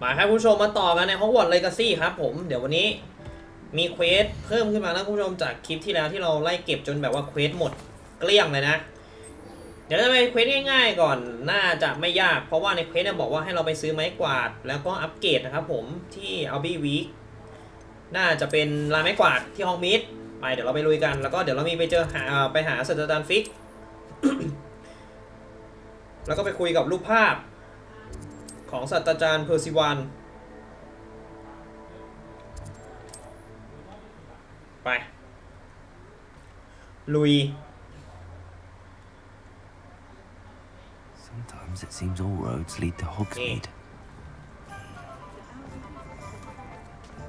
มาครับคุณผู้ชมมาต่อกันใน Hogwarts Legacy ครับผมเดี๋ยววันนี้มีเควสเพิ่มขึ้นมาแล้วคุณผู้ชมจากคลิปที่แล้วที่เราไล่เก็บจนแบบว่าเควสหมดเกลี้ยงเลยนะเดี๋ยวจะไปเควสง่ายๆก่อนน่าจะไม่ยากเพราะว่าในเควสเนี่ยบอกว่าให้เราไปซื้อไม้กวาดแล้วก็อัปเกรดนะครับผมที่อัลบี้วีคน่าจะเป็นลายไม้กวาดที่ฮอกมิดไปเดี๋ยวเราไปลุยกันแล้วก็เดี๋ยวเรามีไปหาศาสตราจารย์ฟิก แล้วก็ไปคุยกับรูปภาพของศาสตราจารย์เพอร์ซิวันไปลุย Sometimes it seems all roads lead to Hogsmeade.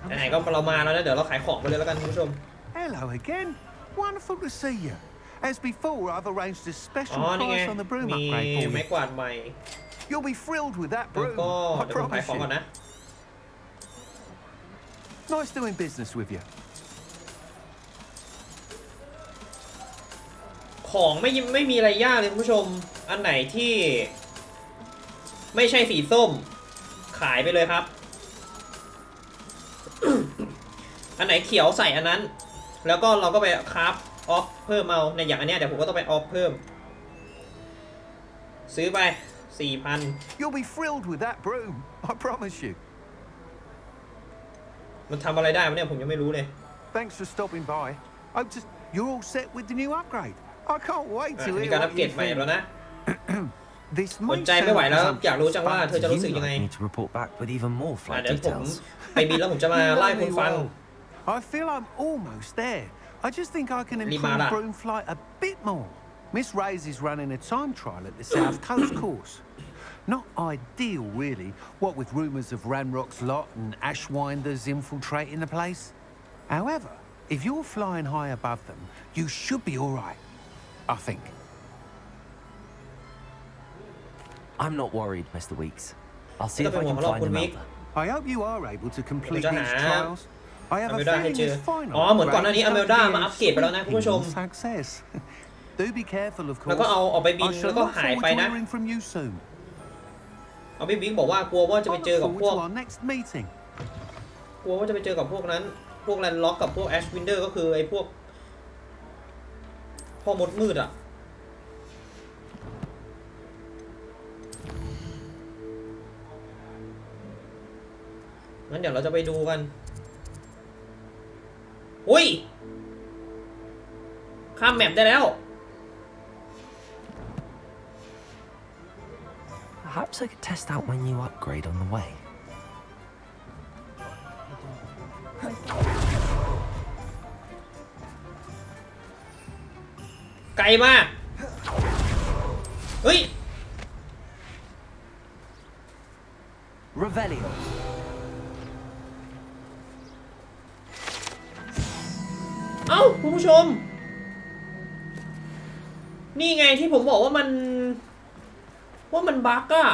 ไหนๆก็เรามาแล้วนะเดี๋ยวเราขายของไปเลยแล้วกันคุณผู้ชม Hello again. Wonderful to see you. As before, I've arranged a special price on the broom upgrade for มีไม้ you. กวาดใหม่ You'll be thrilled with that แล้ว broom. ก็ I เดี๋ยวผมขาย promise ของ you. ก่อนนะ Nice doing business with you. ของไม่มีอะไรยากเลยคุณผู้ชมอันไหนที่ไม่ใช่สีส้มขายไปเลยครับ อันไหนเขียวใส่อันนั้นแล้วก็เราก็ไปคราฟออฟเพิ่มเอาในอย่างอันเนี้ยเดี๋ยวผมก็ต้องไปออฟเพิ่มซื้อไป 4,000 You'll be thrilled with that broom. I promise you. มันทำอะไรได้วะเนี่ยผมยังไม่รู้เลย Thanks for stopping by. You're all set with the new upgrade. I can't wait to มี hear การอัป what เกร you ดใหม่แล้ว think. นะ This สน may ใจไม่ไหว sound แล้วอยากรู้จัง presumptuous, ว่า but เธอจะรู้สึกยังไง Like me to report back with even more flight เดี๋ยวผม details. ไปบินแล้วผมจะมาไล่คุณฟัง I feel I'm almost there. I just think I can improve Limara. broom flight a bit more. Miss Ray's is running a time trial at the South Coast course. Not ideal, really, what with rumours of Ranrock's lot and Ashwinders infiltrating the place. However, if you're flying high above them, you should be all right, I think. I'm not worried, Mr. Weeks. I'll see if I Ito can mo, find Lord him Week. out. I hope you are able to complete Ito these na. trials. I have a Amelda feelingให้เจอ this final อ๋อเหมือนก่อนหน้านี้ upgrade is Amelda going to be มาอัปเกรดไปแล้วนะคุณผู้ชม sweeping success. Do be careful, of แล้วก็ course. เอาออกไปบิน I แล้ shall วก็ look หาย forward ไป to นะ hearing from you soon. เอาพี่บิ๊กบอกว่ากลัวว่าจะไป I เจอ look กับ forward พวก to our next meeting. กลัวว่าจะไปเจอกับพวกนั้นพวกแลนด์ล็อกกับพวกแอชวินเดอร์ก็คือไอ้พวกพ่อมดมืดอ่ะงั้นเดี๋ยวเราจะไปดูกันอุ้ยข้ามแมปได้แล้ว Perhaps I could test out my new upgrade on the way. ไกลมากเฮ้ย Revelio. เอ้าคุณผู้ชมนี่ไงที่ผมบอกว่ามันบั๊กอะ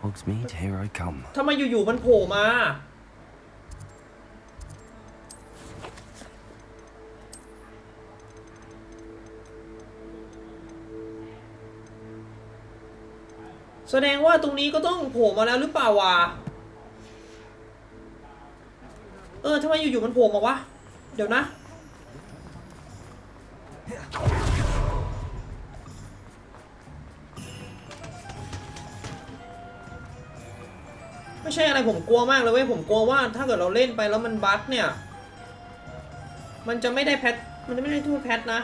Hogsmeade, here I come. ทำไมอยู่ๆมันโผล่มาแสดงว่าตรงนี้ก็ต้องโผล่มาแล้วหรือเปล่าวะทำไมอยู่ๆมันโผล่มาวะเดี๋ยวนะไม่ใช่อะไรผมกลัวมากเลยเว้ยผมกลัวว่าถ้าเกิดเราเล่นไปแล้วมันบั๊กเนี่ยมันจะไม่ได้แพทมันจะไม่ได้ทูตแพทนะ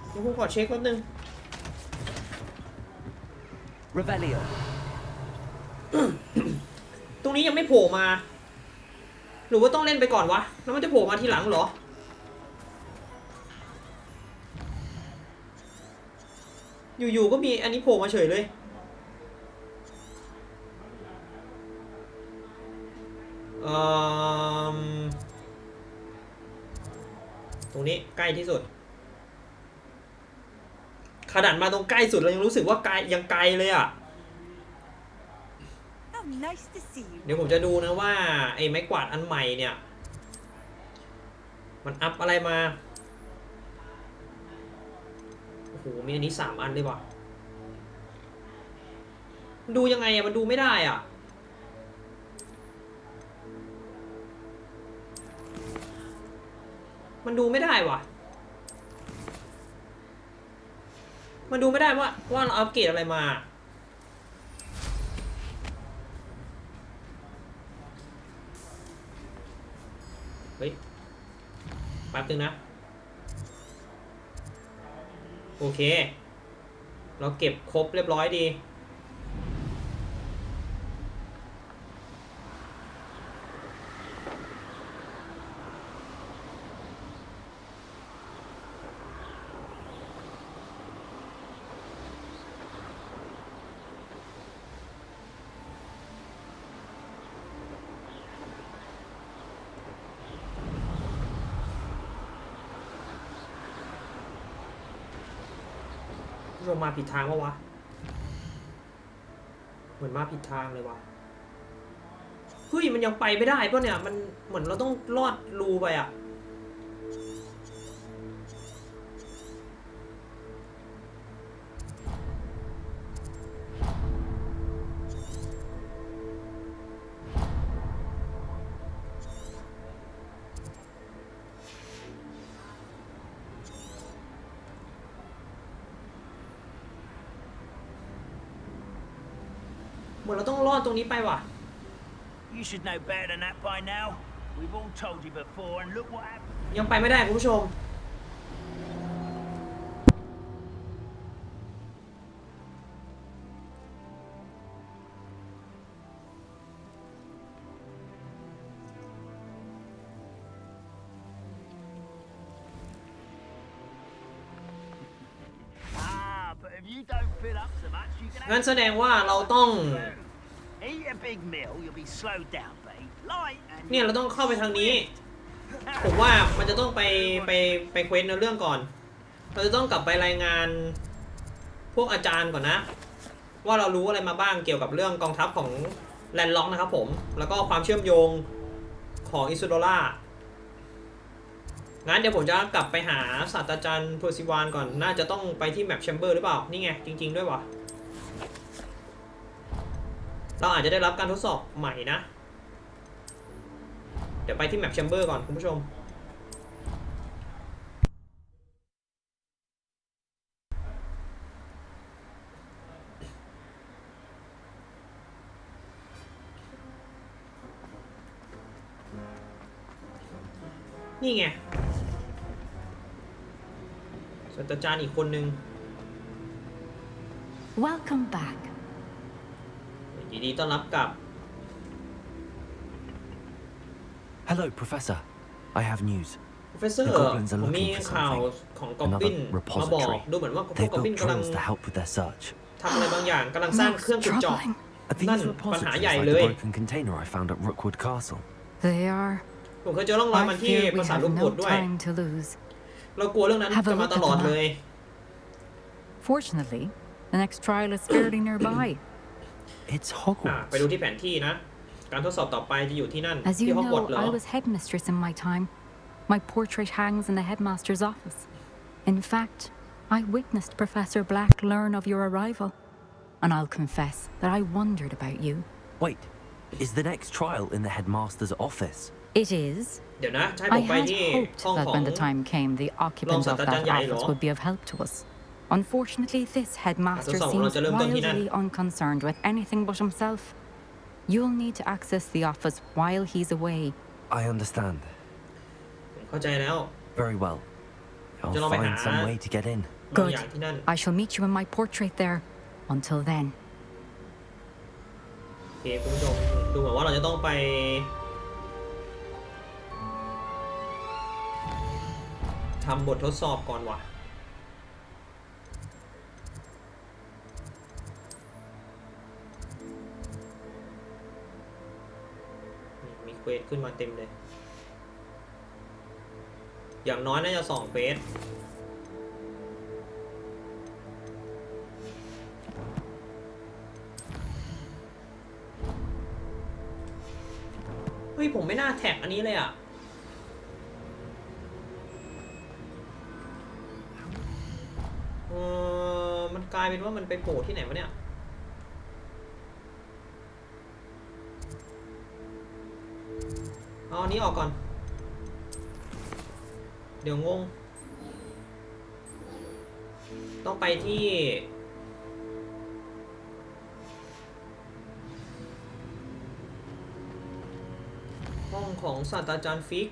เดี๋ยวผมขอเช็คแป๊บนึง Revelio. ตรงนี้ยังไม่โผล่มาหรือว่าต้องเล่นไปก่อนวะแล้วมันจะโผล่มาทีหลังเหรออยู่ๆก็มีอันนี้โผล่มาเฉยเลยตรงนี้ใกล้ที่สุดขนาดมาตรงใกล้สุดเรายังรู้สึกว่าไกลยังไกลเลยอ่ะ เดี๋ยวผมจะดูนะว่าไอ้ไม้กวาดอันใหม่เนี่ยมันอัพอะไรมา โอ้โหมีอันนี้3 อันเลยว่ะ ดูยังไงอะมันดูไม่ได้อ่ะมันดูไม่ได้ว่ะมันดูไม่ได้ว่าเราอัปเกรดอะไรมาเฮ้ยแป๊บนึงนะโอเคเราเก็บครบเรียบร้อยดีเรามาผิดทางปะวะเหมือนมาผิดทางเลยวะเฮ้ยมันยังไปไม่ได้ป่ะเนี่ยมันเหมือนเราต้องลอดรูไปอ่ะเหมือนเราต้องลอดตรงนี้ไปว่ะ You should know better than that by now. We've all told you before, and look what happened. ยังไปไม่ได้คุณผู้ชมBut if you don't fill up so much, you can งั้น have แสดงว่าเราต้อง eat a big meal. You'll be slowed down, but eat light and เนี่ยเราต้องเข้าไปทางนี้ผมว่ามันจะต้องไปเควสในเรื่องก่อนเราจะต้องกลับไปรายงานพวกอาจารย์ก่อนนะว่าเรารู้อะไรมาบ้างเกี่ยวกับเรื่องกองทัพของแลนด์ล็อกนะครับผมแล้วก็ความเชื่อมโยงของอิซูโดล่างั้นเดี๋ยวผมจะกลับไปหาศาสตราจารย์เพอร์ซิวานก่อนน่าจะต้องไปที่แมปแชมเบอร์หรือเปล่านี่ไงจริงๆด้วยวะเราอาจจะได้รับการทดสอบใหม่นะเดี๋ยวไปที่แมปแชมเบอร์ก่อนคุณผู้ชมนี่ไงศาสตราจารย์อีกคนนึง Welcome back. ยินดีต้อนรับกลับ Hello, Professor. I have news. Professor The goblins are ผมมี looking for ข่าว something. ของกอบบิน Another มาบอก repository. ดูเหมือนว่าพวก They've กอบบิน built กำลัง drills to help with their search. ทำอะไรบางอย่างกำลังสร้าง Most เครื่องขุดเจาะ troubling. Are นั่น these ปัญหา repositories ใหญ่ like เล the ย broken container I found at Rookwood Castle? They are. ผมเคยเจอร่องรอยมัน I ที่ fear ป we ราสาท have ลูกก no ดด้วย time to lose. เรากลัวเรื่องนั้น Have a จะมา look ต at ลอด the เลย Fortunately, the next trial is fairly nearby. It's ไปดู Hogwarts. ที่แผนที่นะ การทดสอบต่อไปจะอยู่ที่นั่น As ที่ you ฮอกวอตส์ know, เหรอ I was headmistress in my time. My portrait hangs in the headmaster's office. In fact, I witnessed Professor Black learn of your arrival. And I'll confess that I wondered about you. Wait, is the next trial in the headmaster's office? It is. เดี๋ยวนะจะให้ผ I มไป had ที่ hoped ห้อง that ของ when the time came, the occupant of that office would be of help to us. Unfortunately, this headmaster seems wildly unconcerned with anything but himself. You'll need to access the office while he's away. I understand. เข้าใจแล้ว Very well. I'llจะลองไปหา find some way to get in. บางอย่างที่นั่น I shall meet you in my portrait there. Until then. โอเคคุณผู้ชมดูเหมือนว่าเราจะต้องไปทำบททดสอบก่อนว่ะมีเควสขึ้นมาเต็มเลยอย่างน้อยน่าจะ2เควสเฮ้ยผมไม่น่าแท็กอันนี้เลยอ่ะมันกลายเป็นว่ามันไปโผล่ที่ไหนวะเนี่ย เอาอันนี้ออกก่อนเดี๋ยวงงต้องไปที่ห้องของศาสตราจารย์ฟิก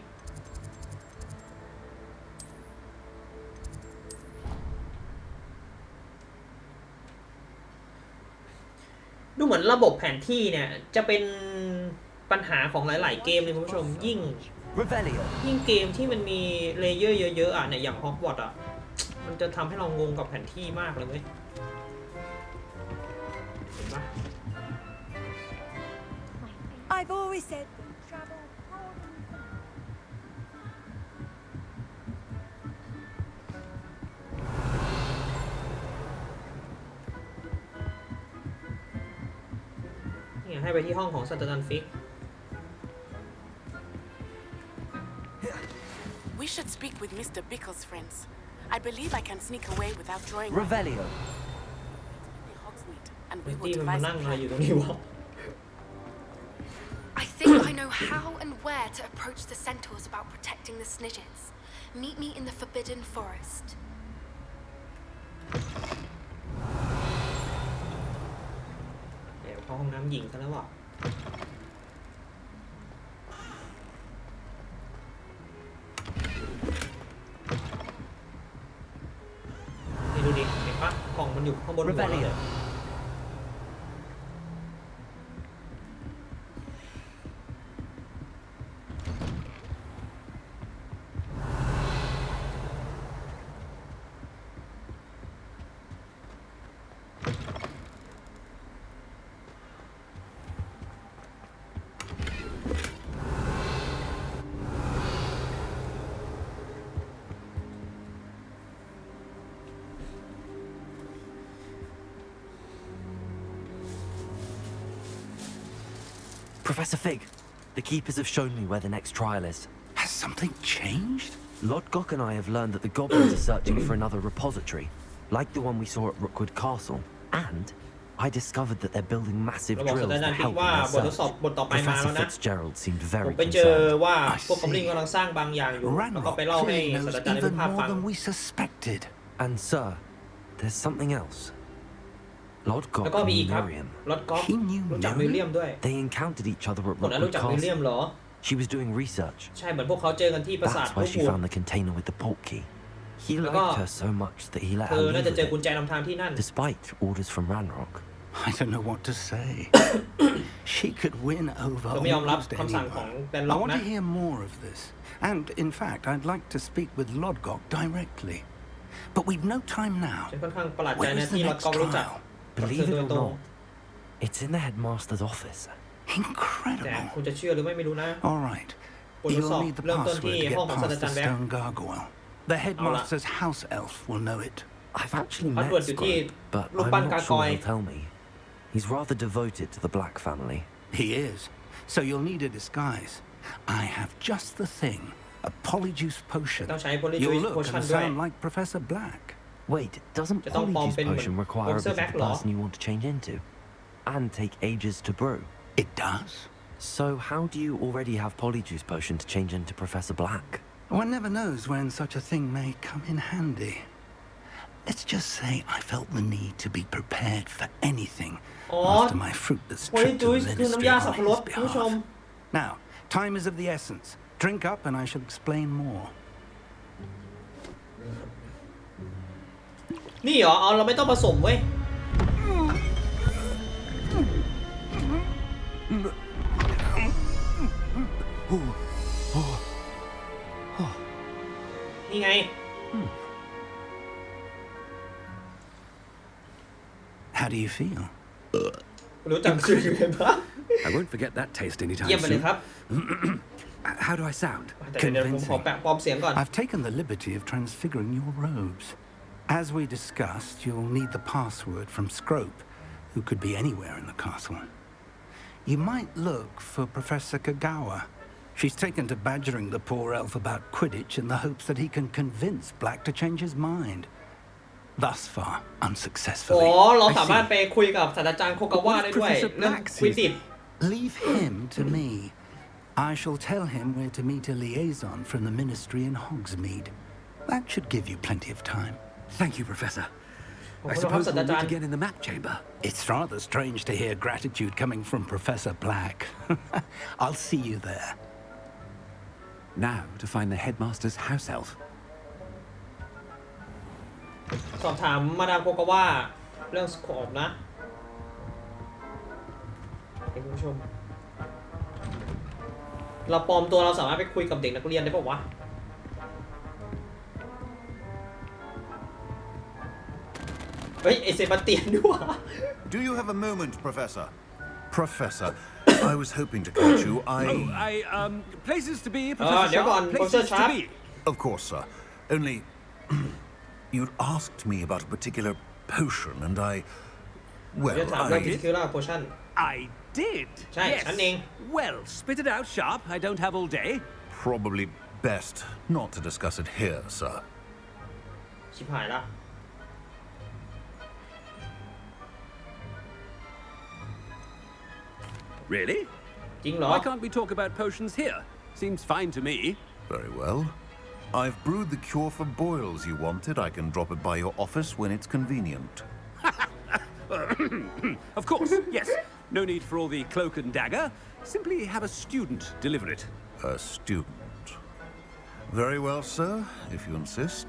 ดูเหมือนระบบแผนที่เนี่ยจะเป็นปัญหาของหลายๆเกมเลยคุณผู้ชมยิ่งเกมที่มันมีเลเยอร์เยอะๆอ่ะเนี่ยอย่าง Hogwarts อ่ะมันจะทำให้เรางงกับแผนที่มากเลยเว้ยเห็นปะ I've always said travel broad and far. นี่ให้ไปที่ห้องของศาสตราจารย์ฟิก We should speak with Mr. Bickle's friends. I believe I can sneak away without drawing. Revelio. Hogsmeade, and we ตี้ will มันมา devise นั่ a งอะไร plan. อยู่ตรงนี้วะ I think I know how and where to approach the centaurs about protecting the Snidgets. Meet me in the Forbidden Forest. เดี๋ยวเข้าห้องน้ำหญิงซะแล้วอ่ะนี่ดูดิเห็นปะกล่องมันอยู่ข้างบนหัว Revelio. 'Professor Fig, the keepers have shown me where the next trial is. Has something changed? Lodgok and I have learned that the goblins are searching for another repository, like the one we saw at Rookwood Castle, and I discovered that they're building massive เราบอกศาส drills ตรา to จารย์ฟิก help ว่า in บท their ทดสอบ search. บทต่อไปมาแล้ว Professor นะ Fitzgerald seemed ผม very ไปเจอ concerned. ว่าพวกกอบลินกำลังสร้างบางอย่างอยู่แล้วก็ไป Ranrock เล่าให้ clearly ศาส knows ตราจารย์ได้ even ภาพ more ฟัง than we suspected. And sir, there's something else. แล้วก็ Lodgok มีอี knew กครับ Miriam. รถกอล์ฟ He knew รู้จักวิลเลียมด้วย They encountered each other at คนนั้น Rookwood รู้จักวิลเลียม Castle. เหรอ She was doing research. ใช่เหมือนพวกเขาเจอกันที่ปราสาท That's ลู where ก she บัว found the container with the portkey. Heแล้ว liked ก็ her so much that he let เธ her อ leave น่าจะ with เจอกุญ it, แจนำทางที่นั่น despite orders from Ranrock. I don't know what to say. She could win over เธอไม่ยอมรับ almost คำสั่งของ anyone. แดน I ล็อก want นะ to hear more of this. And, in fact, I'd like to speak with Lodgok directly. But we've no time now. ฉันค่อนข้างประหลาดใจ When นะ is ที่ the รถ next กอล์ฟรู้จัก trial? Believe เธอ it โดย or ตรง not, it's in the headmaster's office. แต่ Incredible. คุณจะเชื่อหรือไม่รู้นะ All right. บททดสอบ You'll need the เริ่มต้น password ที่ to ห้อง get ของศาสตรา past จาร the ย์แบ็ค stone gargoyle. The headmaster's house elf will know it. I've actually met Hogwarts อยู่ที่ Scrope, but รูป I'm ปั้น not กา sure กอย he'll tell me. He's rather devoted to the Black family. He is. So you'll need a disguise. I have just the thing. A polyjuice potion. ต้องใช้ You'll Polyjuice look Potion and ด้วย sound like Professor Black. Wait, doesn't จะต้องปลอม Polyjuice เป็นเหมือน Potion require a Professor bit of Black the เหรอ person you want to change into? And take ages to brew? It does. So how do you already have Polyjuice Potion to change into Professor Black? One never knows when such a thing may come in handy. Let's just say I felt the need to be prepared for anything อ๋อ after my fruitless trip to the Polyjuice คือน้ำ ministry ยา on สับปะรด his คุณผู้ชม behalf. Now, time is of the essence. Drink up and I shall explain more. นี่เหรอเอาเราไม่ต้องผสมเว้ย นี่ไง How do you feel? รู้จักชื่อเลยปะ I won't forget that taste เยี่ย anytime มไปเลย soon. ครับ How do I sound? แต่เดี๋ยวผมขอแปะปลอมเสียงก่อน I've taken the liberty of transfiguring your robes. As we discussed, you'll need the password from Scrope, who could be anywhere in the castle. You might look for Professor Kagawa. She's taken to badgering the poor elf about Quidditch in the hopes that he can convince Black to change his mind. Thus far, อ๋อ unsuccessfully. เรา I สามารถ see. ไปคุยกับศาสตราจารย์โคกาวะได้ด้วย Professor เรื่อง Black ควิด sees ดิช Leave him to me. I shall tell him where to meet a liaison from the ministry in Hogsmeade. That should give you plenty of time. Thank you, Professor. I suppose we'll meet again in the map chamber. It's rather strange to hear gratitude coming from Professor Black. I'll see you there. Now to find the headmaster's house elf. สอบถามมาดามโกกาว่าเรื่องสโคปนะคุณผู้ชมเราปลอมตัวเราสามารถไปคุยกับเด็กนักเรียนได้ป่าววะเฮ้ยไอเซบาสเตียนด้วย Do you have a moment, Professor? Professor, I was hoping to catch you. Places to be, Professor. เดี๋ยวก่อน Professor Sharp. Of course, sir. Only you'd asked me about a particular potion, and well, ถามเรื่อง particular potion. I did. ใช่ฉันเอง Well, spit it out, Sharp. I don't have all day. Probably best not to discuss it here, sir. ชิบหายละ Really? จริงเหรอ Why can't we talk about potions here? Seems fine to me. Very well. I've brewed the cure for boils you wanted. I can drop it by your office when it's convenient. Of course, yes. No need for all the cloak and dagger. Simply have a student deliver it. A student. Very well, sir, if you insist.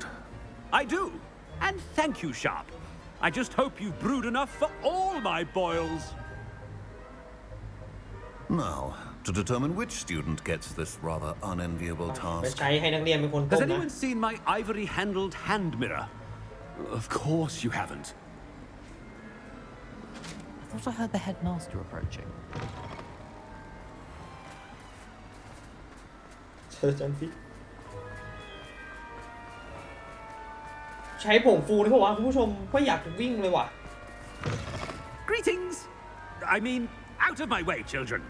I do. And thank you, Sharp. I just hope you've brewed enough for all my boils. Now, to determine which student gets this rather unenviable ไป task. ใช้ให้นักเรียนเป็นคนต้ Has มนะ anyone seen my ivory-handled hand mirror? Of course you haven't. I thought I heard the headmaster approaching. จันฟิกใช้ผงฟูได้ป่าวะคุณผู้ชมก็อยากวิ่งเลยว่ะ Greetings! I mean, out of my way, children.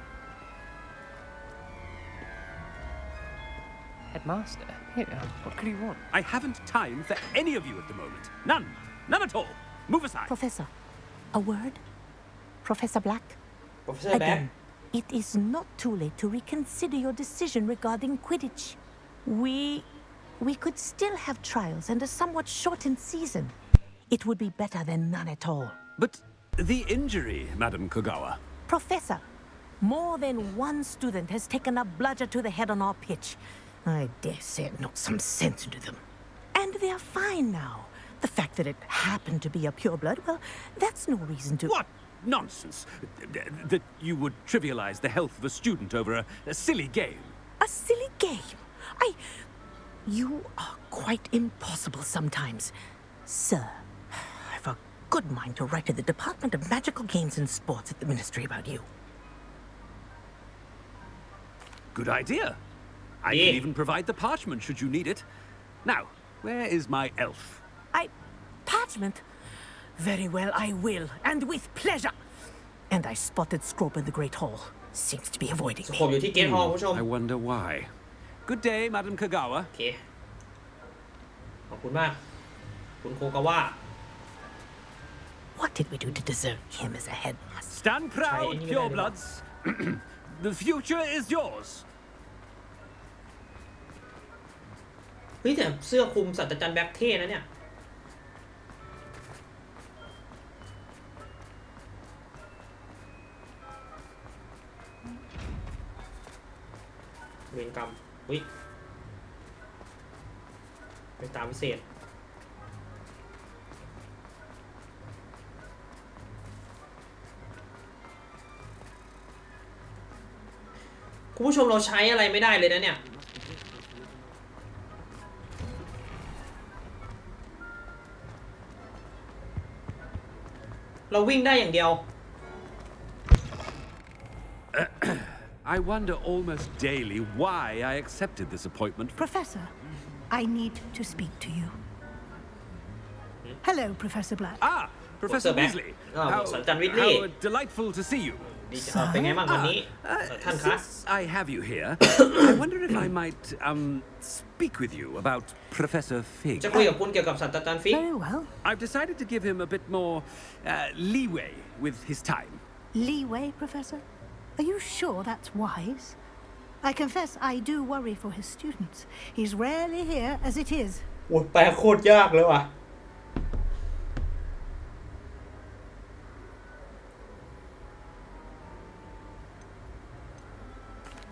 Headmaster? Here, what could you want? I haven't time for any of you at the moment. None. None at all. Move aside. Professor, a word? Professor Black? Professor Again, Black? it is not too late to reconsider your decision regarding Quidditch. We could still have trials and a somewhat shortened season. It would be better than none at all. But the injury, Madam Kogawa. Professor, more than one student has taken a bludger to the head on our pitch. I dare say it knocked some sense into them. And they are fine now. The fact that it happened to be a pureblood, well, that's no reason to... What nonsense! That you would trivialize the health of a student over a silly game. A silly game? You are quite impossible sometimes. Sir, I've a good mind to write to the Department of Magical Games and Sports at the Ministry about you. Good idea. I can even provide the parchment should you need it. Now, where is my elf? Parchment? Very well, I will, and with pleasure. And I spotted Scrope in the Great Hall. Seems to be avoiding me. ผมอยู่ที่เกตฮอลล์คุณผู้ชม I wonder why. Good day, Madam Kogawa. โอเคขอบคุณมากคุณโคกาวะ What did we do to deserve him as a headmaster? Stand proud, purebloods. The future is yours. เฮ้ยแต่เสื้อคลุมศาสตราจารย์แบ็คเท่นะเนี่ยเวรกรรมอุ๊ยไปตามพิเศษคุณผู้ชมเราใช้อะไรไม่ได้เลยนะเนี่ยเราวิ่งได้อย่างเดียว I wonder almost daily why I accepted this appointment. Professor, I need to speak to you. Hello, Professor Black. Ah, Professor Weasley. How delightful to see you. เป็นไงบ้างวันนี้ท่านคะ Since I have you here, I wonder if I might speak with you about Professor Fig. จะคุยกับคุณเกี่ยวกับศาสตราจารย์ฟิก Very well. I've decided to give him a bit more leeway with his time. Leeway, Professor? Are you sure that's wise? I confess I do worry for his students. He's rarely here as it is. โอ้แปลโคตรยากเลยว่ะ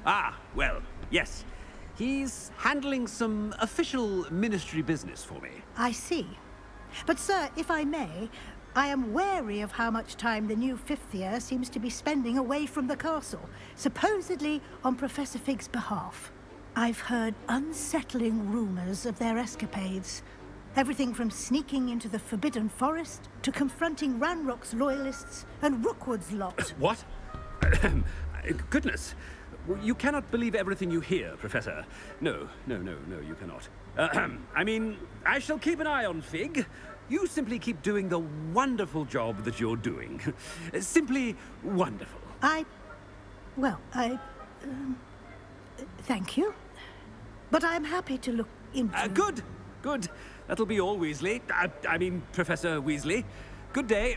Ah, well, yes. He's handling some official ministry business for me. I see. But, sir, if I may, I am wary of how much time the new fifth year seems to be spending away from the castle, supposedly on Professor Fig's behalf. I've heard unsettling rumors of their escapades. Everything from sneaking into the Forbidden Forest to confronting Ranrock's loyalists and Rookwood's lot. What? Goodness. You cannot believe everything you hear, Professor. No, you cannot. I mean, I shall keep an eye on Fig. You simply keep doing the wonderful job that you're doing. Simply wonderful. Thank you. But I'm happy to look into... Good. That'll be all, Weasley. I mean, Professor Weasley. Good day.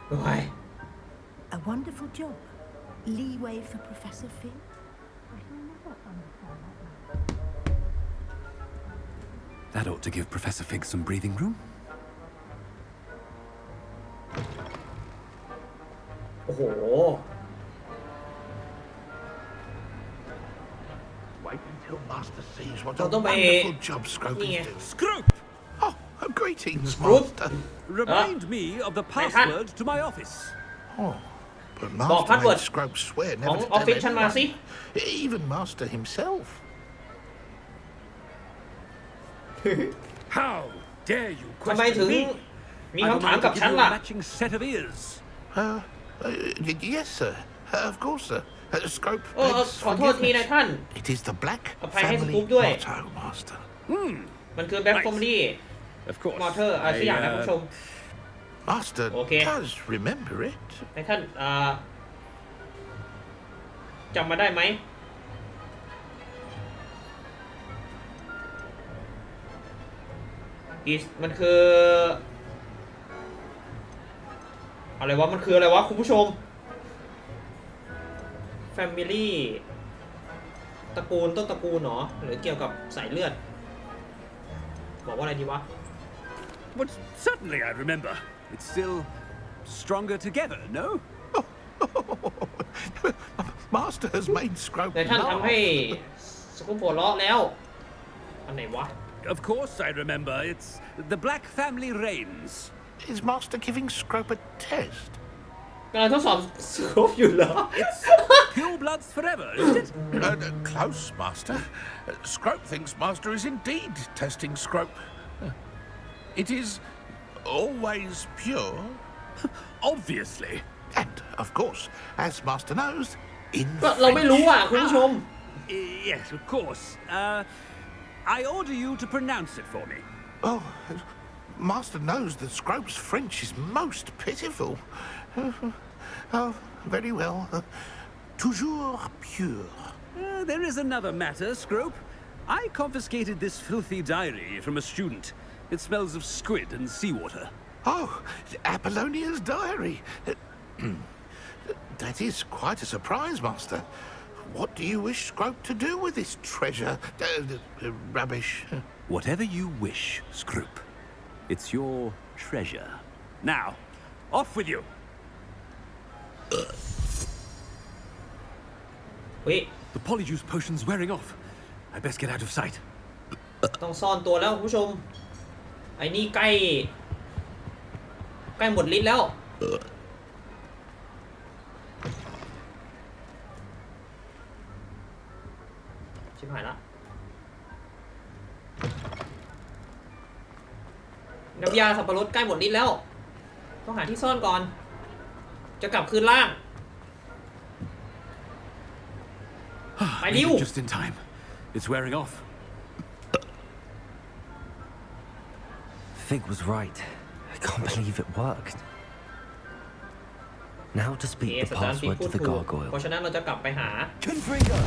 Why? A wonderful job. Leeway for Professor Fig. That ought to give Professor Fig some breathing room. Oh. Wait until Master sees what a Don't be- wonderful job Scrope is Yeah. doing. Scrope! Oh, greetings, Scrope? Master. Remind me of the password to my office. Oh, but บอก Master password made Scrope swear ของ never to ออฟฟิศ tell ฉันมาสิ anyone, even Master himself. How dare you ทำไม question ถึง me? มี I คำถาม demand กับ to ฉัน give you ล่ะ a matching set of ears. Yes, sir. Of course, sir. Scrope เออ begs ขอโทษทีนาย forgiveness. ท่าน It is the Black อภัยให้ Family สกู๊ปด้วย motto, Master. มันคือแบ็ค Nice. ฟอร์มลี่ Of course. มอเตอร์อะไรสักอย่างนะคุณผู้ชม Master Okay. does remember it. นายท่านจำมาได้ไหม มันคืออะไรวะ มันคืออะไรวะคุณผู้ชม Family ตระกูลต้นตระกูลเหรอหรือเกี่ยวกับสายเลือด บอกว่าอะไรดีวะ But certainly I remember. It's still stronger together, no? Master has made Scrope นายท่านทำให้ laugh. สกูปหัวเราะแล้ว อันไหนวะ Of course I remember. It's the Black Family reigns. Is Master giving Scrope a test? กำลังทดสอบสกูปอยู่เหรอ It's pure bloods forever, isn't it? Close, Master. Scrope thinks Master is indeed testing Scrope. It is always pure. Obviously. And, of course, as Master knows, in ก็เราไม่รู้อ่ะคุณผู้ชม Yes, of course. I order you to pronounce it for me. Oh, Master knows that Scrope's French is most pitiful. Oh, very well. Toujours pure. There is another matter, Scrope. I confiscated this filthy diary from a student. It smells of squid and seawater. Oh, Apollonia's diary. That is quite a surprise, Master. What do you wish Scrope to do with this treasure? Rubbish. Whatever you wish, Scrope. It's your treasure. Now, off with you. เฮ้ย The polyjuice potion's wearing off. I best get out of sight. ต้องซ่อนตัวแล้วคุณผู้ชม ไอ้นี่ใกล้หมดฤทธิ์แล้ว ชิบหายละน้ำยาสับปะรดใกล้หมดฤทธิ์แล้ว ต้องหาที่ซ่อนก่อน จะกลับคืนล่าง ไปดิว Just in time. It's wearing off. Fig was right. I can't believe it worked. Now to speak the อาจารย์ฟิก password พู to ด the ถูก gargoyle. เพราะฉะนั้นเราจะกลับไปหา Confringo!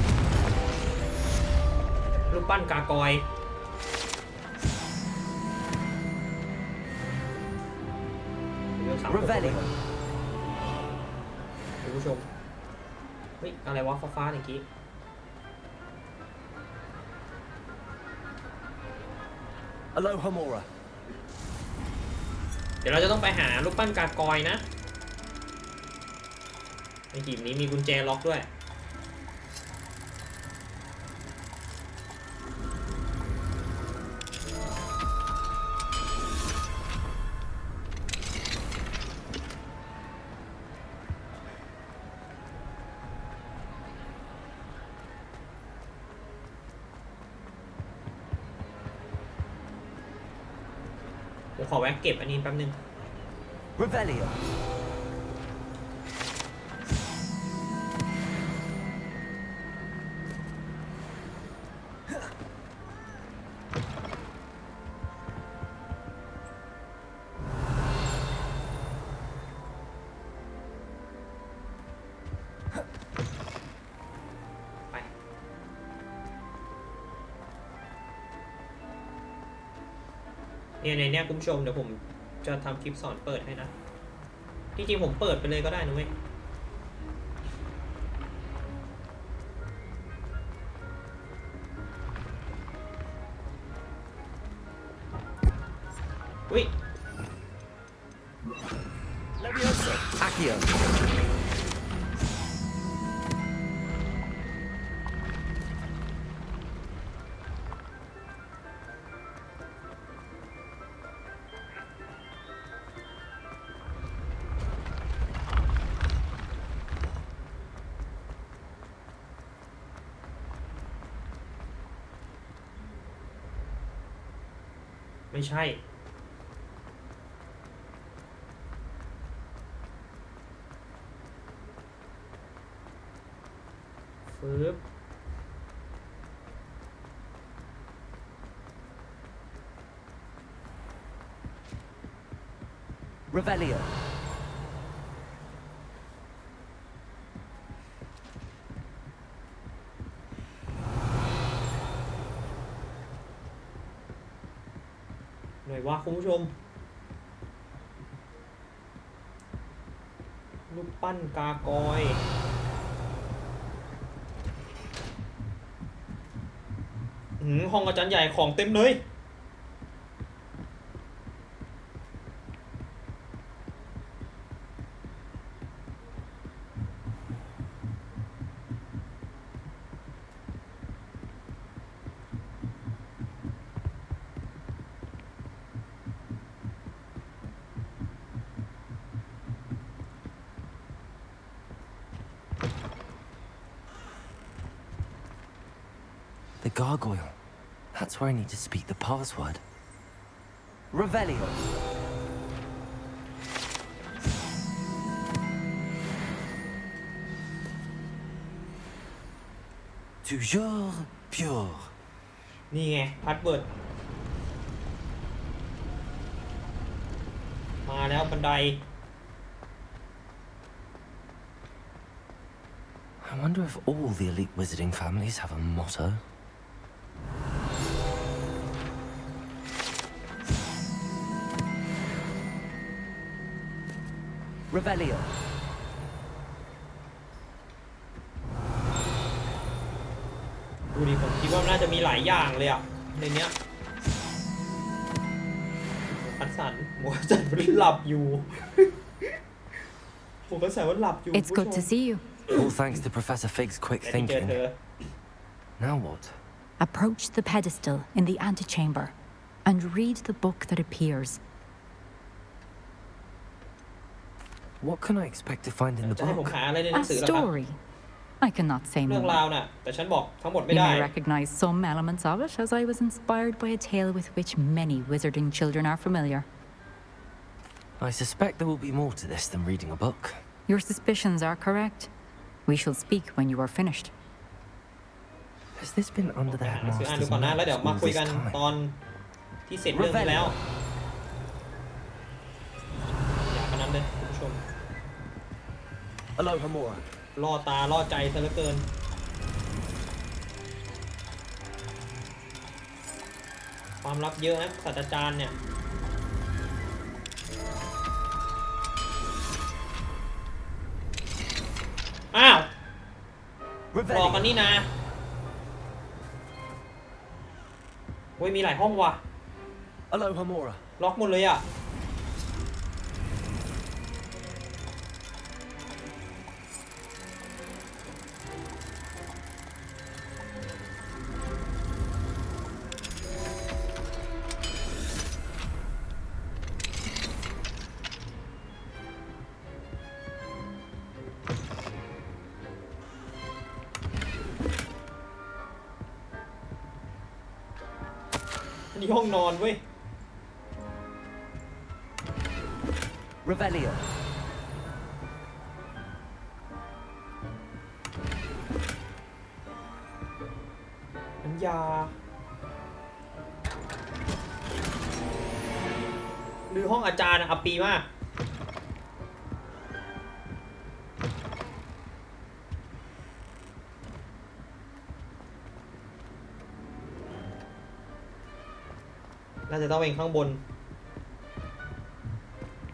รูปปั้นกากอย Revelling. ผู้ชมเฮ้ยอะไรวะฟ้าๆเมื่อกี้อโลฮาโมราเดี๋ยวเราจะต้องไปหารูปปั้นกากอยนะในหีบนี้มีกุญแจล็อกด้วยผมขอแวะเก็บอันนี้แป๊บนึง Revelio ในเนี้ยคุณผู้ชมเดี๋ยวผมจะทำคลิปสอนเปิดให้นะที่จริงผมเปิดไปเลยก็ได้นะเว้ยอุ้ย Leviosa Accioไม่ใช่ฟืบRevelio หน่อยว่าคุณผู้ชมรูปปั้นกากอยห้องอาจารย์ใหญ่ของเต็มเลยThe gargoyle. That's where I need to speak the password. Revelio. Toujours pure. นี่ไงพาสเวิร์ดมาแล้วบันได I wonder if all the elite wizarding families have a motto. Revelio. ดูดิผมคิดว่าน่าจะมีหลายอย่างเลยอ่ะในเนี้ยคัดสันหมูจัดมันหลับอยู่หมูคัดสันมันหลับอยู่ It's good to see you. All thanks to Professor Fig's quick thinking. Now what? Approach the pedestal in the antechamber and read the book that appears. What can I expect to find in the book? A story. I cannot say more. You may recognize some elements of it, as I was inspired by a tale with which many wizarding children are familiar. I suspect there will be more to this than reading a book. Your suspicions are correct. We shall speak when you are finished. Has this been under the headmaster's nose all this time? ที่เสร็จเรื่องนี้แล้วอย่ากันนั้นเลยคุณผู้ชม Aloha Mora. ล่อตาล่อใจซะเหลือเกินความลับเยอะนะศาสตราจารย์เนี่ย อ้าวรอกันนี่นะโอ้ยมีหลายห้องว่ะ Aloha Mora ล็อกหมดเลยอ่ะนี่ห้องนอนเว้ย Revelio น้ำยาหรือห้องอาจารย์อัปปีมากน่าจะต้องเป็นข้างบน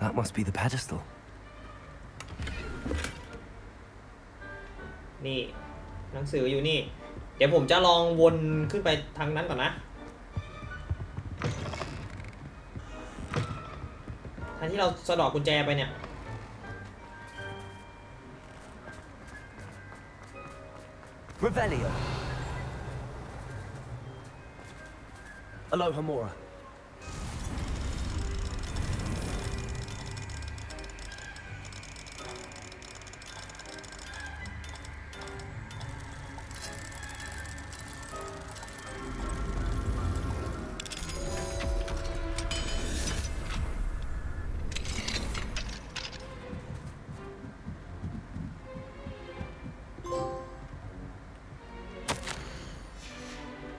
That must be the pedestal นี่หนังสืออยู่นี่เดี๋ยวผมจะลองวนขึ้นไปทางนั้นก่อนนะทางที่เราสะดอกกุญแจไปเนี่ย Revelio Aloha Mora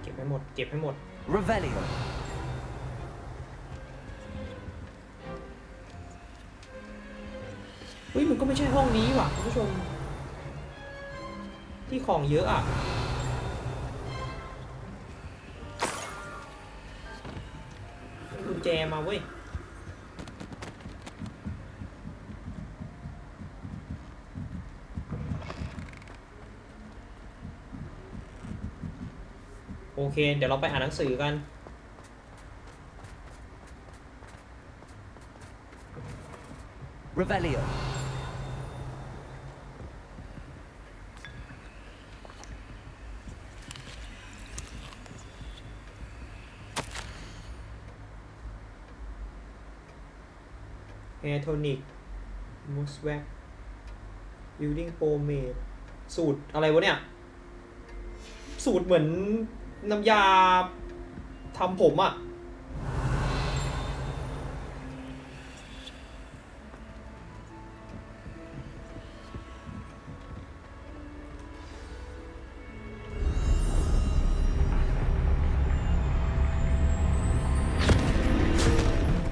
เก็บให้หมดเก็บให้หมด Revelio เฮ้ยมันก็ไม่ใช่ห้องนี้ว่ะคุณผู้ชมที่ของเยอะอ่ะกุญแจมาเว้ยโอเคเดี๋ยวเราไปอ่านหนังสือกัน Revelioแอร์โทนิกมูสแวกบิลดิ้งโปรเมดสูตรอะไรวะเนี่ยสูตรเหมือนน้ำยาทำผมอะ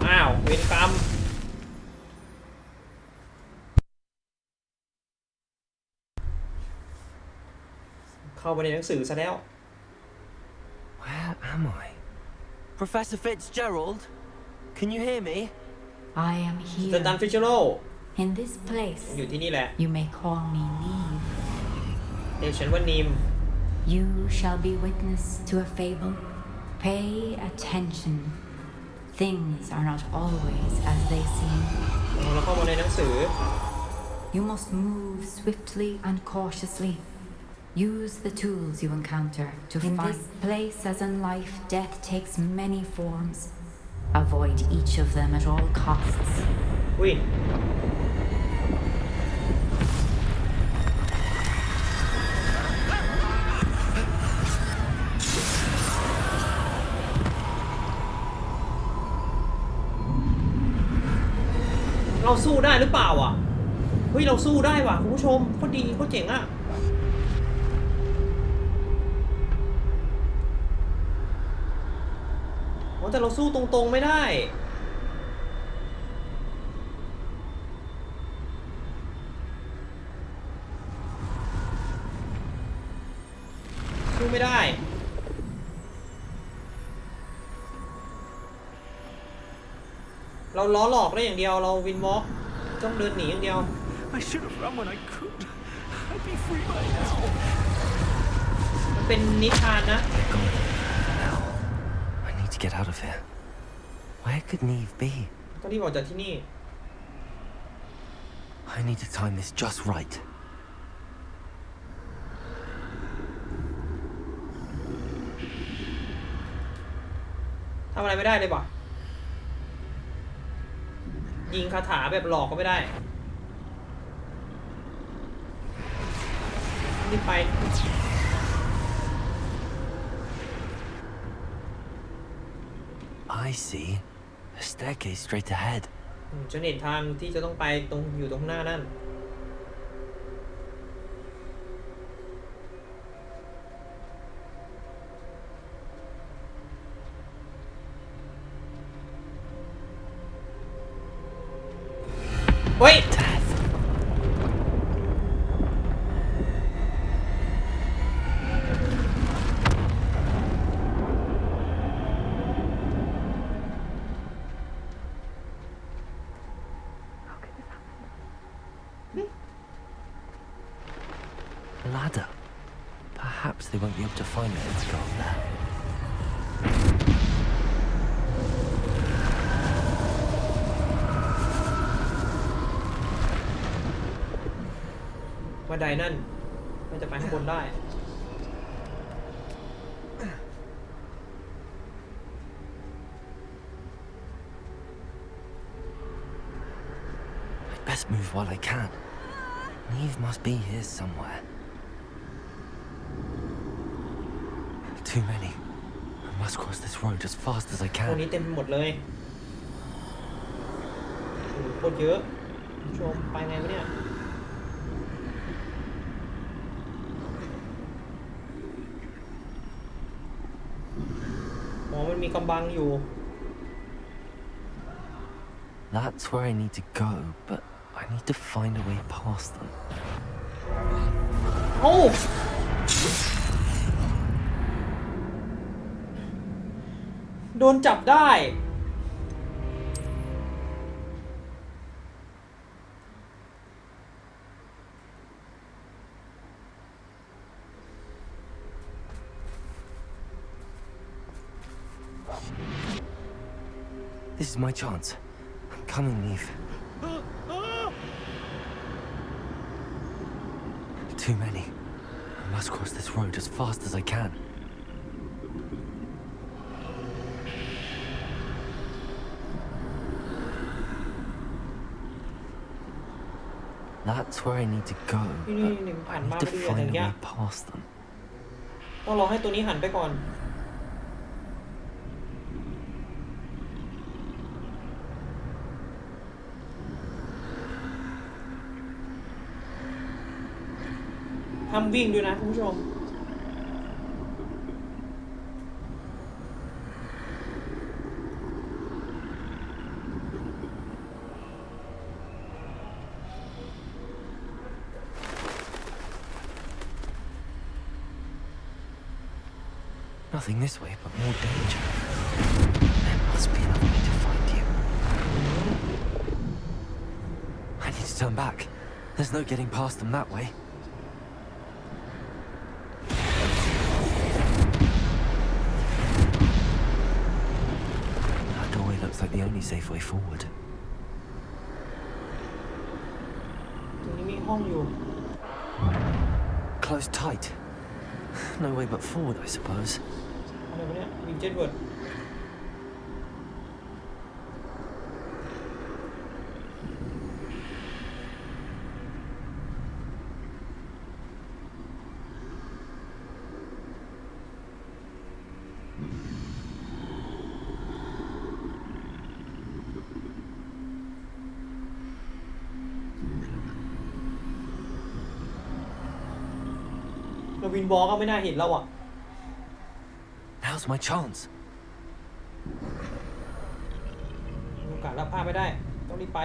อ้าวเวรกรรมเข้าไปในหนังสือซะแล้ว Where am I? Professor Fitzgerald? Can you hear me? I am สแตน here. ฟิชเชอโร่ In this place, อยู่ที่นี่แหละ you may call me Neve. เรียกฉันว่านิม You shall be witness to a fable. Pay attention. Things are not always as they seem. เราเข้ามาในหนังสือ You must move swiftly and cautiously. Use the tools you encounter to find. In this place, as in life, death takes many forms. Avoid each of them at all costs. อุ้ยเราสู้ได้หรือเปล่าอ่ะเฮ้ยเราสู้ได้ว่ะคุณผู้ชมโคตรดีโคตรเจ๋งอ่ะแต่เราสู้ตรงๆไม่ได้สู้ไม่ได้เราล้อหลอกได้อย่างเดียวเราวินวอล์กต้องเดินหนีอย่างเดียว I should have run when I could. I มันเป็นนิทานนะ Now I need to get out of here. Where could Neve be? ต้องรีบออกจากที่นี่ I need to time this just right. ทำอะไรไม่ได้เลยว่ะยิงคาถาแบบหลอกก็ไม่ได้รีบไป I see a staircase straight ahead. ฉันเห็นทางที่จะต้องไปตรงอยู่ตรงหน้านั่นเฮ้ยLadder. Perhaps they won't be able to find me if I go up there. บันไดนั่นมันจะไปข้างบนได้ I'd best move while I can. Neve must be here somewhere. Too many. I must cross this road as fast as I ตรง can. นี้เต็มไปหมดเลยโอ้โหโคตรเยอะชมไปไงวะเนี่ยมันมีกำบังอยู่ That's where I need to go, but I need to find a way past them. โอ้โดนจับได้ This is my chance. I'm coming, Neve. Too many. I must cross this road as fast as I can. That's where I need to go, but I need to find a way past them. ต้องรอให้ตัวนี้หันไปก่อนห้ามวิ่งด้วยนะคุณผู้ชมNothing this way, but more danger. There must be another way to find you. I need to turn back. There's no getting past them that way. That doorway looks like the only safe way forward. ตรงนี้มีห้องอยู่ Closed tight. No way but forward, I suppose. อะไรวะเนี่ยวิงเจ็ตเวิร์ดแล้ววินบอลก็ไม่น่าเห็นเราอ่ะ Now's my chance. โอกาสรับพลาดไม่ได้ต้องรีบไป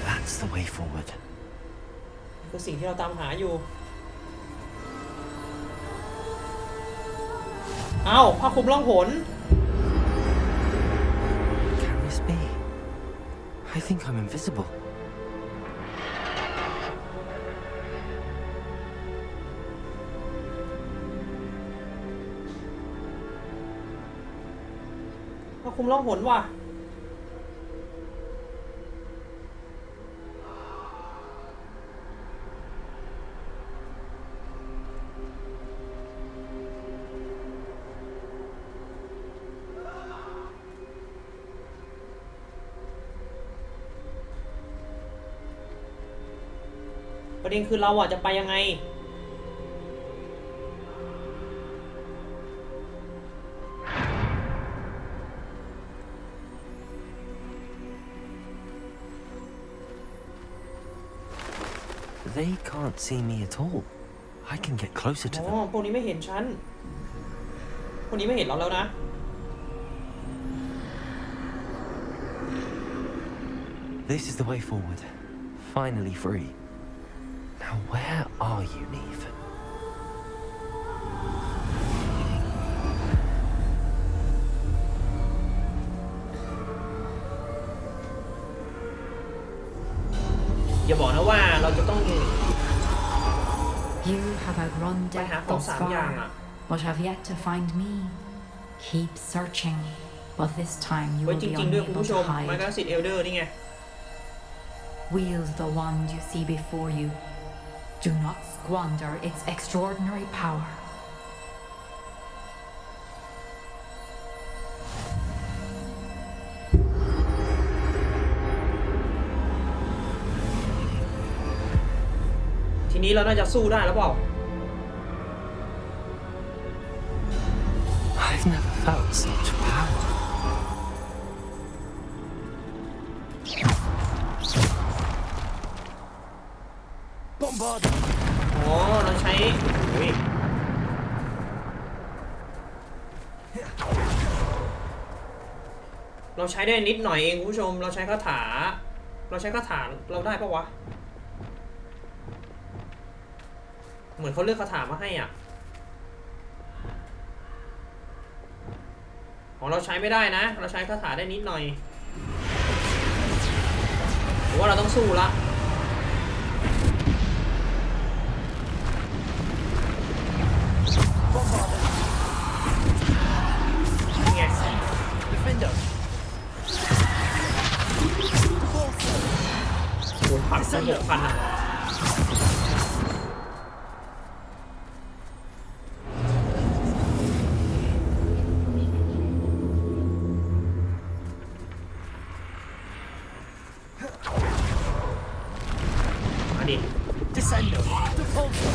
That's the way forward. คือสิ่งที่เราตามหาอยู่ เอ้าผ้าคลุมล่องหน Can this be? I think I'm invisible. ผ้าคลุมล่องหนว่ะประเด็นคือเราอ่ะจะไปยังไงThey can't see me at all. I can get closer to อ๋อ them. พวกนี้ไม่เห็นฉันพวกนี้ไม่เห็นเราแล้วนะ This is the way forward. Finally free. Now where are you, Neve? อย่าบอกนะว่าเราจะต้อง You have outrun ไปหา death ของ thus สามอย่าง far, อ่ะ but have yet to find me. Keep searching, but this time you เฮ้ย will จ be ริงๆด้วยคุณ unable ผู้ช to มไม hide. กาสิทธิ์เอลเดอร์นี่ไง Wield the wand you see before you. Do not squander its extraordinary power. ทีนี้เราน่าจะสู้ได้แล้วเปล่า I've never felt such power. Bombard! อ๋อเราใช้เฮ้ยเราใช้ได้นิดหน่อยเองคุณผู้ชมเราใช้คาถาเราได้ปะวะเหมือนเขาเลือกคาถามาให้อ่ะของเราใช้ไม่ได้นะเราใช้คาถาได้นิดหน่อยหรือว่าเราต้องสู้ละนี่ไง Defender! โดนผักไป6,000อ่ะมาดิ Descender! Depulso!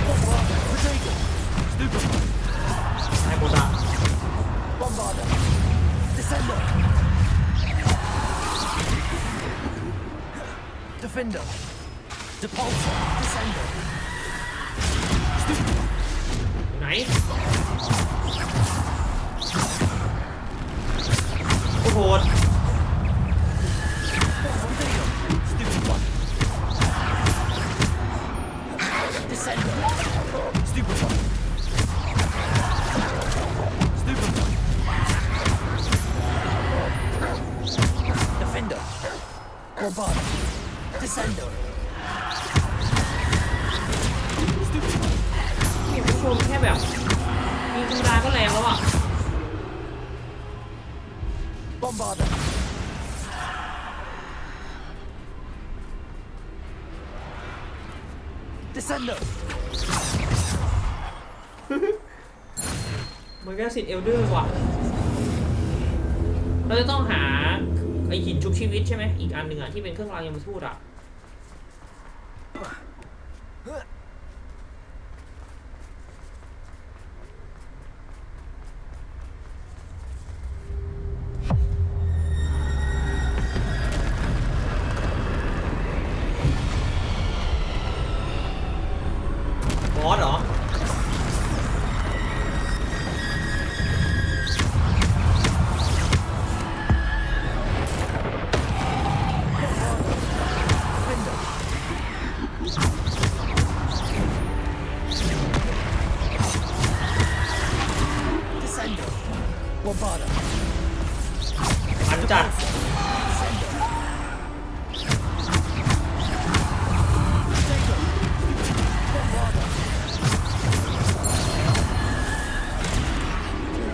Bombarder! Protego! Stupefy! ได้หมดอ่ะ Bombarder! Descender! Defender! Depulso! Descender! ไหนโอ้โห Stupefy! Descender! Stupefy! Stupefy! Defender! Bombarder! Descender! นี่ผู้ชมแค่แบบมีธรรมดาก็แรงแล้วอ่ะ Bombarder! Descender! มันก็สิทธิ์เอลเดอร์ว่ะเราจะต้องหาไอหินชุบชีวิตใช่ไหมอีกอันหนึ่งอ่ะที่เป็นเครื่องรางยมทูตอ่ะบอสเหรอ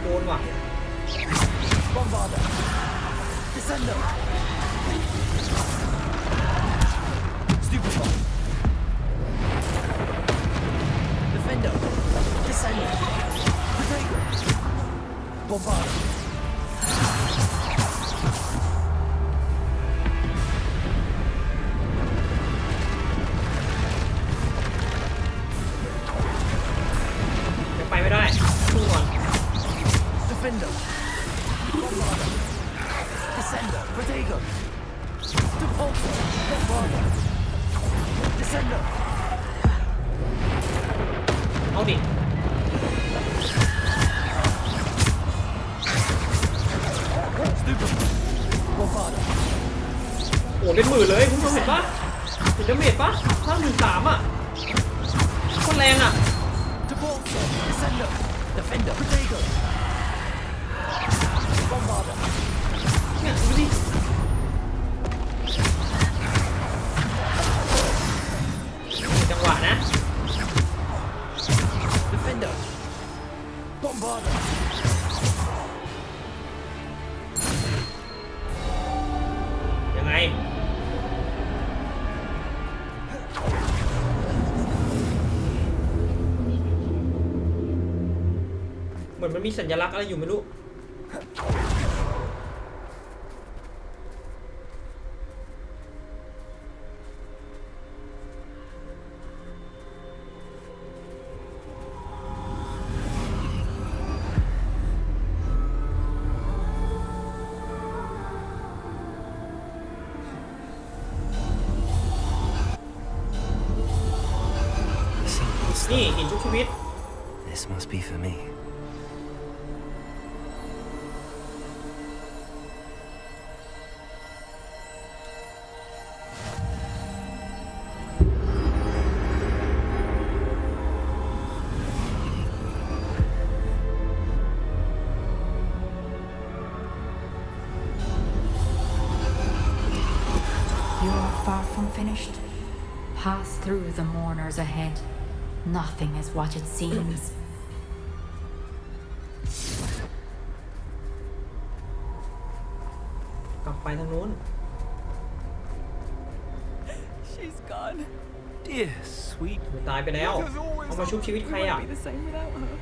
โดนว่ะ Bombarder. Descendo. Stupefy. Defendo. Descendo. Protego. Bombarder. Defendo. Bombarder. Descendo. Protego. Depulso. Bombarder. Descendo. เอาดิ Stupefy. Bombarder. โอ้เป็นหมื่นเลยคุณผู้ชมเห็นปะเห็นดาเมจปะ53,000 อ่ะโคตรแรงอ่ะ Depulso. Descendo. Defendo. Protego. Bombarder. เนี่ยดูดิจังหวะนะ Defendo. Bombarder. ยังไงเหมือนมันมีสัญลักษณ์อะไรอยู่ไม่รู้ นี่หินชุบชีวิต This must be for me. You are far from finished. Pass through the mourners ahead. Nothing is what it seems. กลับไปทางนู้น She's gone. Dear sweet. ตายไปแล้ว เอามาชุบชีวิตใครอ่ะ Be the same without her.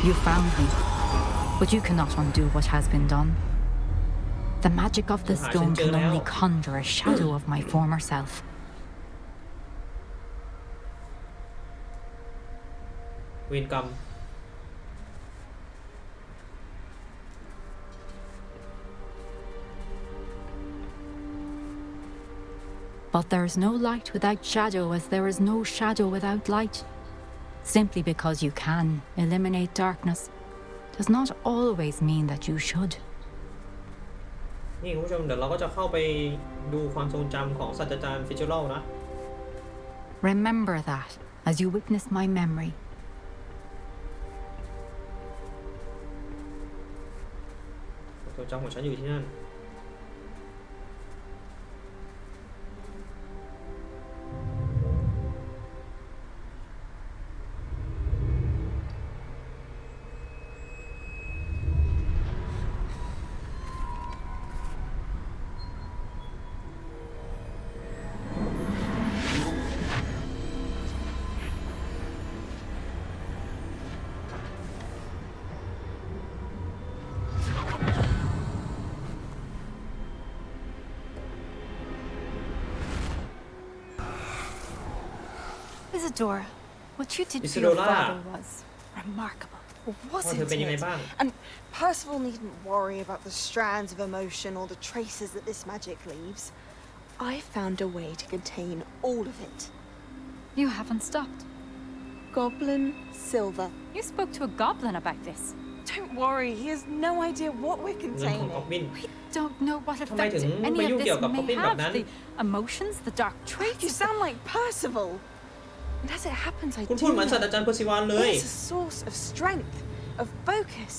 You found me, but you cannot undo what has been done. The magic of the stone can only conjure a shadow of my former self. เวรกรรม But there is no light without shadow, as there is no shadow without light. Simply because you can eliminate darkness does not always mean that you should. นี่คุณผู้ชมเดี๋ยวเราก็จะเข้าไปดูความทรงจำของศาสตราจารย์ฟิชเชอรัลนะ Remember that as you witness my memory. ความทรงจำของฉันอยู่ที่นั่น Isadora, what you did to your father was remarkable. Wasn't it? And Percival needn't worry about the strands of emotion or the traces that this magic leaves. I found a way to contain all of it. You haven't stopped. Goblin silver. You spoke to a goblin about this. Don't worry, he has no idea what we're เงินของ containing. ก๊อบบิน We don't know what ทำไมถึ effect ง any ไป of ยุ่ง this เกี่ยวกับก๊อบ may บินแบบ have. นั้น The emotions, the dark You traits. sound like Percival. And as it happens, I คุณ do พูดเหมือนศาสต know ราจารย์เพอร์ซิวาลเลย it's a source of strength, of focus.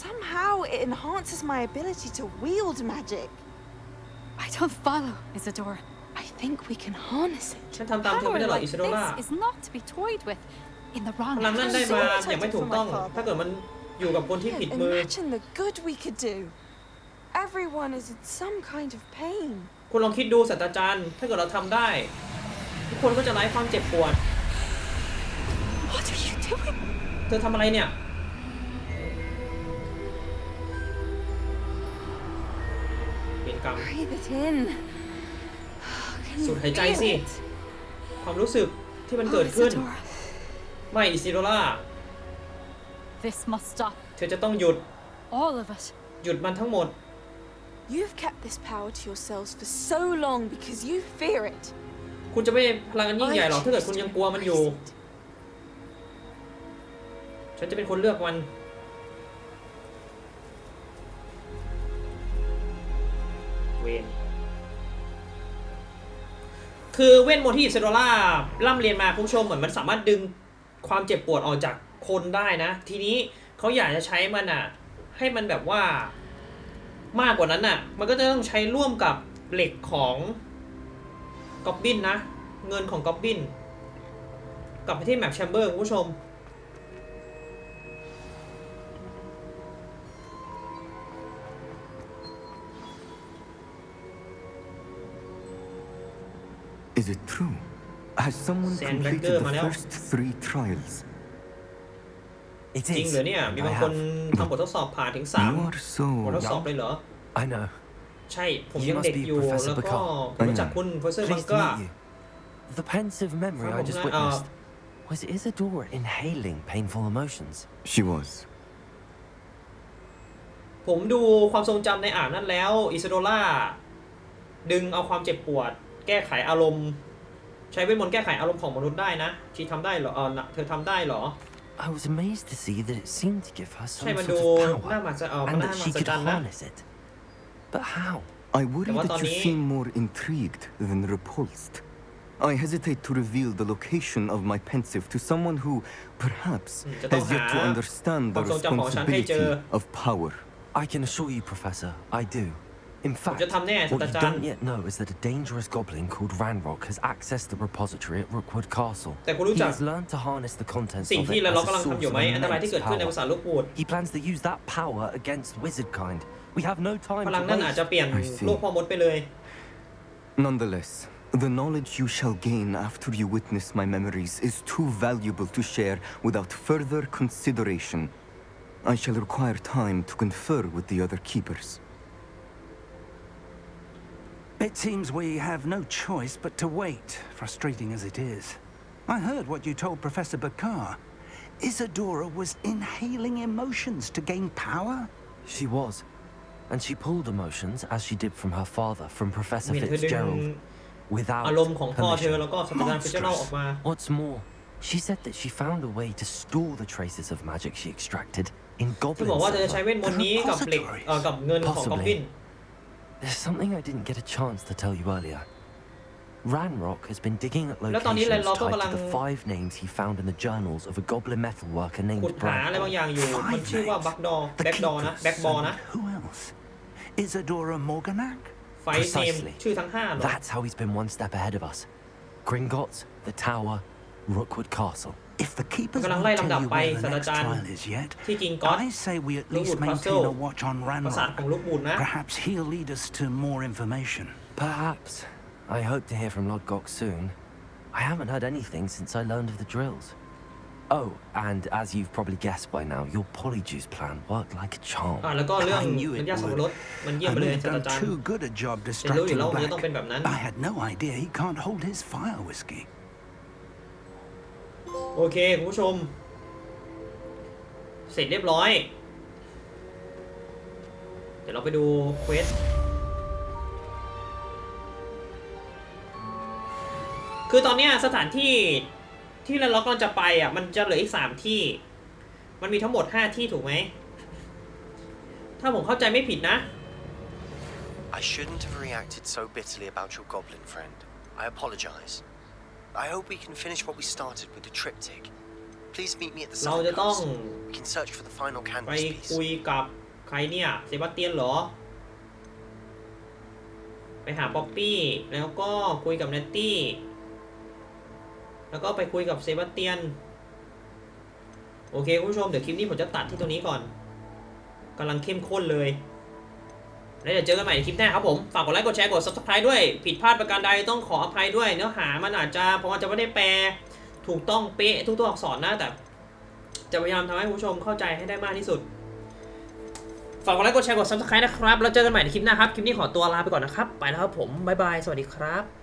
Somehow it enhances my ability to wield magic. I don't follow, Isadora. I think we can harness it. ฉันทำตามเธอไม่ได้หรอกอิซิโดรา This is not to be toyed with in the wrong พลังนั้นได้ hands. มาอย่างไม่ถูกต้อง ถ้าเกิดมันอยู่กับคนที่ผิดมือ Imagine the good we could do. Everyone is in some kind of pain. คุณลองคิดดูศาสตราจารย์ถ้าเกิดเราทำได้ทุกคนก็จะไร้ความเจ็บปวด What are you doing? เธอทำอะไรเนี่ยเป็นกรรม Breathe it in. สูด Can หาย you ใจ feel สิ it? ความรู้สึกที่มันเกิดขึ้น Isadora. ไม่อิซิโดรา This must stop. เธอจะต้องหยุด All of it. หยุดมันทั้งหมด You've kept this power to yourselves for so long because you fear it. คุณจะไม่พลังอันยิ่งใหญ่หรอกถ้าเกิดคุณยังกลัวมันอยู่ ฉันจะเป็นคนเลือกมันเวนคือเวทมนต์ที่อิซิโดราร่ำเรียนมาคุณผู้ชมเหมือนมันสามารถดึงความเจ็บปวดออกจากคนได้นะ ทีนี้เขาอยากจะใช้มันอ่ะให้มันแบบว่ามากกว่านั้นอ่ะมันก็จะต้องใช้ร่วมกับเหล็กของก๊อบบินนะเงินของก๊อบบินกลับไปที่แมปแชมเบอร์คุณผู้ชม Is it true? Has someone completed the first 3 trials? It จริง is. เหรอเนี่ยมีบางคนทำบททดสอบผ่านถึง You are 3 บททดสอบ so เลยเหรอ I know. ใช่ผมยังเด็กอยู่แล้วก็ผมรู้จักคุณโปรเฟสเซอร์บัง Pleased เกอ to ร์ meet you. The pensive memory I just witnessed. Was Isadora inhaling painful emotions? She was. ผมดูความทรงจำในอ่านนั้นแล้วอิซาโดล่าดึงเอาความเจ็บปวดแก้ไขอารมณ์ใช้เวทมนต์แก้ไขอารมณ์ของมนุษย์ได้นะชีทำได้เหรอเธอทำได้เหรอ I was amazed to see that it seemed to give her some ใช่มัน sort ดู of น่า power มาจะมัน and น่า that มา she ส could จันนะ harness it. But how? I worry that you seem more intrigued than repulsed. I hesitate to reveal the location of my pensive to someone who, perhaps, has yet to understand the responsibility of power. I can assure you, Professor, I do. In fact, จะทำแน่ศาส what ตรา you จารย์ don't yet know is that a dangerous goblin called Ranrock has accessed the repository at Rookwood Castle. แต่คุณรู้ He จัก has learned to harness the contents สิ่ง of ที่ it เรา as กำลั a ง source ทำอยู่ of ไหมอันตรายที่ immense เกิดขึ้นใน power. ภาษาลูกปูด He plans to use that power against wizardkind. We have no time พลัง to นั้นอาจจะ waste. เปลี่ยนโลกพ่อมดไปเลย Nonetheless, the knowledge you shall gain after you witness my memories is too valuable to share without further consideration. I shall require time to confer with the other keepers. It seems we have no choice but to wait, frustrating as it is. I heard what you told Professor Bakar. Isadora was inhaling emotions to gain power? She was. And she pulled emotions, as she did from her father, from Professor Fitzgerald, without อารมณ์ของพ่อเธอแล้วก็ศาสตราจารย์ฟิชเชอรัลออกมา What's more, she said that she found a way to store the traces of magic she extracted in ที่บอก goblin ว่าเธอจะใช้เวทมนต์นี้กับเหล็กกับเงินของก๊อบบิน There's something I didn't get a chance to tell you earlier. Ranrock has been digging at แล้วตอนนี้ locations แลนล็อกก็ tied กำลัง to the 5 names he found in the journals of a goblin metal worker ขุ named ดหาอะไรบาง Brad. อย่างอยู่มันชื่อว่าบักดอแบ็กดอนะแบ็กบอนะ Who else? Isadora Morganac? ไฟเนมชื่อทั้ง5เหรอ That's how he's been one step ahead of us. Gringotts, the Tower, Rookwood Castle. If the keepers กำลัง won't ไล่ tell ลำดับ you ไป where ศา the สตรา next จารย์ trial is yet, ที่กิงก็อต I say we at ลูก least บูดคาสเซิล maintain a watch on ปราสาท Ranrock. ของลูกบูดนะ Perhaps he'll lead us to more information. Perhaps. I hope to hear from Lodgok soon. I haven't heard anything since I learned of the drills. Oh, and as you've probably guessed by now, your polyjuice plan worked like a charm. แล้วก็เรื่อง I knew it น้ำยาสับปะรดมันเยี่ยม I ไปเลย may ศาส have ตรา done จารย์ too good a job แต่รู้อยู่ distracting แล้วมันจะ back. ต้องเป็นแบบนั้น I had no idea he can't hold his fire whiskey. โอเคคุณผู้ชมเสร็จเรียบร้อยเดี๋ยวเราไปดูเควสคือตอนนี้สถานที่ที่เรากำลังจะไปอ่ะมันจะเหลืออีก3ที่มันมีทั้งหมด5ที่ถูกไหม ถ้าผมเข้าใจไม่ผิดนะ I shouldn't have reacted so bitterly about your goblin friend. I apologize. I hope we can finish what we started with the triptych. Please meet me at the เราจะต้อง signpost. We can search for the final ไป canvas piece. คุยกับใครเนี่ยเซบาสเตียนเหรอไปหาป๊อปปี้แล้วก็คุยกับเนตตี้แล้วก็ไปคุยกับเซบาสเตียนโอเคคุณผู้ชมเดี๋ยวคลิปนี้ผมจะตัดที่ตรงนี้ก่อนกำลังเข้มข้นเลยแล้วเดี๋ยวเจอกันใหม่ในคลิปหน้าครับผมฝากกดไลค์กดแชร์กด Subscribe ด้วยผิดพลาดประการใดต้องขออภัยด้วยเนื้อหามันอาจจะผมอาจจะไม่ได้แปลถูกต้องเป๊ะทุกตัวอักษรนะแต่จะพยายามทำให้คุณผู้ชมเข้าใจให้ได้มากที่สุดฝากกดไลค์กดแชร์กด Subscribe นะครับแล้วเจอกันใหม่ในคลิปหน้าครับคลิปนี้ขอตัวลาไปก่อนนะครับไปแล้วครับผมบ๊ายบายสวัสดีครับ